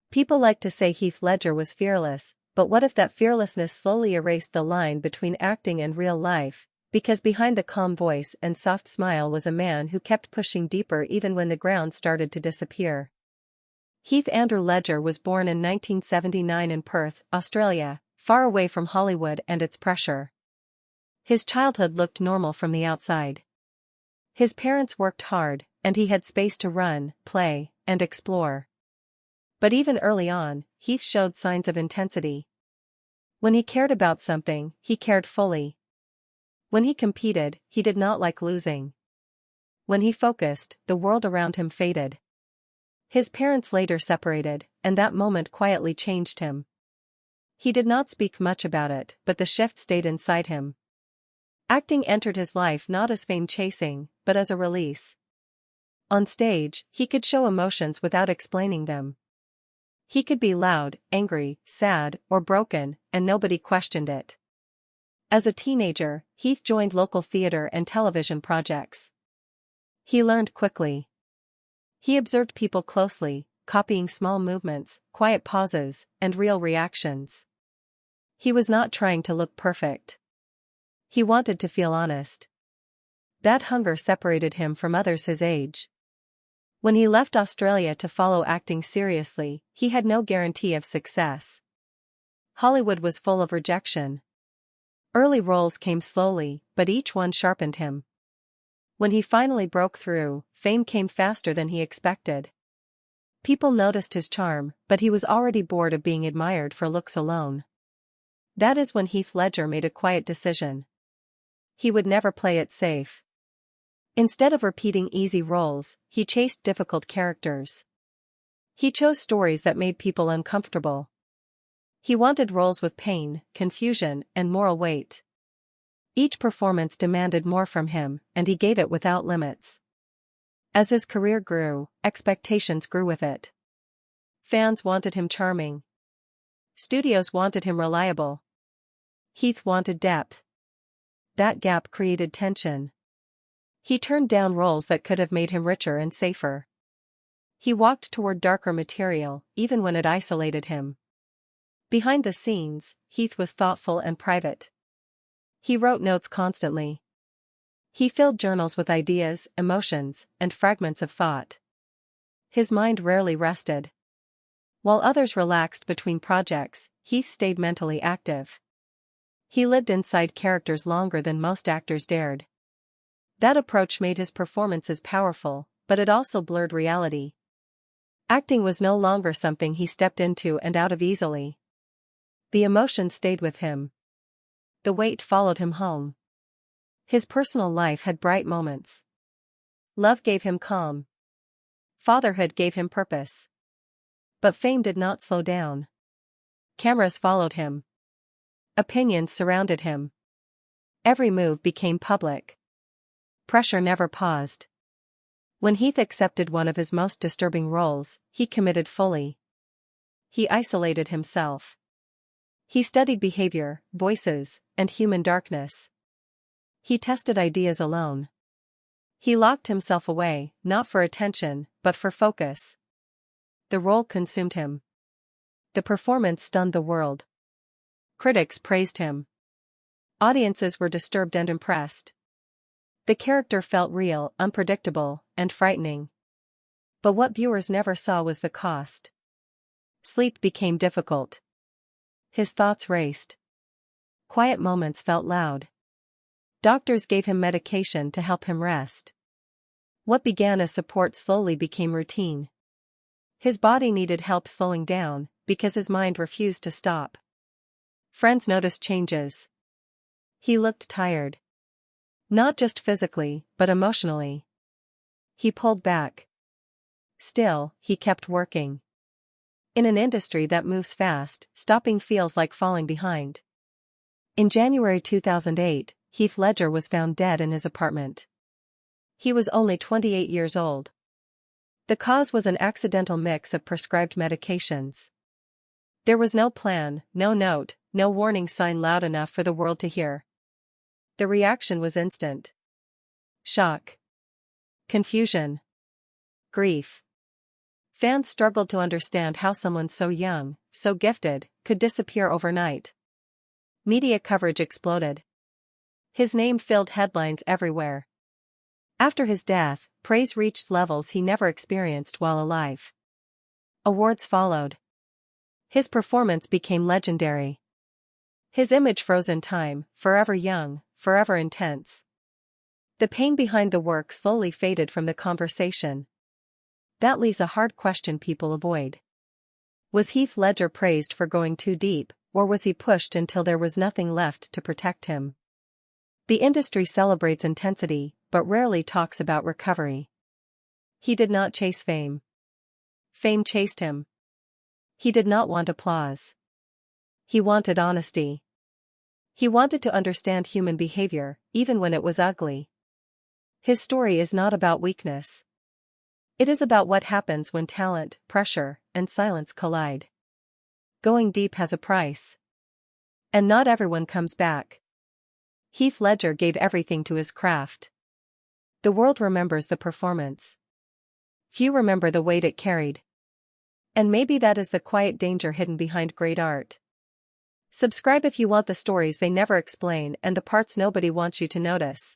People like to say Heath Ledger was fearless, but what if that fearlessness slowly erased the line between acting and real life? Because behind the calm voice and soft smile was a man who kept pushing deeper even when the ground started to disappear. Heath Andrew Ledger was born in 1979 in Perth, Australia, far away from Hollywood and its pressure. His childhood looked normal from the outside. His parents worked hard, and he had space to run, play, and explore. But even early on, Heath showed signs of intensity. When he cared about something, he cared fully. When he competed, he did not like losing. When he focused, the world around him faded. His parents later separated, and that moment quietly changed him. He did not speak much about it, but the shift stayed inside him. Acting entered his life not as fame chasing, but as a release. On stage, he could show emotions without explaining them. He could be loud, angry, sad, or broken, and nobody questioned it. As a teenager, Heath joined local theater and television projects. He learned quickly. He observed people closely, copying small movements, quiet pauses, and real reactions. He was not trying to look perfect. He wanted to feel honest. That hunger separated him from others his age. When he left Australia to follow acting seriously, he had no guarantee of success. Hollywood was full of rejection. Early roles came slowly, but each one sharpened him. When he finally broke through, fame came faster than he expected. People noticed his charm, but he was already bored of being admired for looks alone. That is when Heath Ledger made a quiet decision. He would never play it safe. Instead of repeating easy roles, he chased difficult characters. He chose stories that made people uncomfortable. He wanted roles with pain, confusion, and moral weight. Each performance demanded more from him, and he gave it without limits. As his career grew, expectations grew with it. Fans wanted him charming. Studios wanted him reliable. Heath wanted depth. That gap created tension. He turned down roles that could have made him richer and safer. He walked toward darker material, even when it isolated him. Behind the scenes, Heath was thoughtful and private. He wrote notes constantly. He filled journals with ideas, emotions, and fragments of thought. His mind rarely rested. While others relaxed between projects, Heath stayed mentally active. He lived inside characters longer than most actors dared. That approach made his performances powerful, but it also blurred reality. Acting was no longer something he stepped into and out of easily. The emotion stayed with him. The weight followed him home. His personal life had bright moments. Love gave him calm. Fatherhood gave him purpose. But fame did not slow down. Cameras followed him. Opinions surrounded him. Every move became public. Pressure never paused. When Heath accepted one of his most disturbing roles, he committed fully. He isolated himself. He studied behavior, voices, and human darkness. He tested ideas alone. He locked himself away, not for attention, but for focus. The role consumed him. The performance stunned the world. Critics praised him. Audiences were disturbed and impressed. The character felt real, unpredictable, and frightening. But what viewers never saw was the cost. Sleep became difficult. His thoughts raced. Quiet moments felt loud. Doctors gave him medication to help him rest. What began as support slowly became routine. His body needed help slowing down, because his mind refused to stop. Friends noticed changes. He looked tired. Not just physically, but emotionally. He pulled back. Still, he kept working. In an industry that moves fast, stopping feels like falling behind. In January 2008, Heath Ledger was found dead in his apartment. He was only 28 years old. The cause was an accidental mix of prescribed medications. There was no plan, no note, no warning sign loud enough for the world to hear. The reaction was instant. Shock. Confusion. Grief. Fans struggled to understand how someone so young, so gifted, could disappear overnight. Media coverage exploded. His name filled headlines everywhere. After his death, praise reached levels he never experienced while alive. Awards followed. His performance became legendary. His image froze in time, forever young, forever intense. The pain behind the work slowly faded from the conversation. That leaves a hard question people avoid. Was Heath Ledger praised for going too deep, or was he pushed until there was nothing left to protect him? The industry celebrates intensity, but rarely talks about recovery. He did not chase fame. Fame chased him. He did not want applause. He wanted honesty. He wanted to understand human behavior, even when it was ugly. His story is not about weakness. It is about what happens when talent, pressure, and silence collide. Going deep has a price. And not everyone comes back. Heath Ledger gave everything to his craft. The world remembers the performance. Few remember the weight it carried. And maybe that is the quiet danger hidden behind great art. Subscribe if you want the stories they never explain and the parts nobody wants you to notice.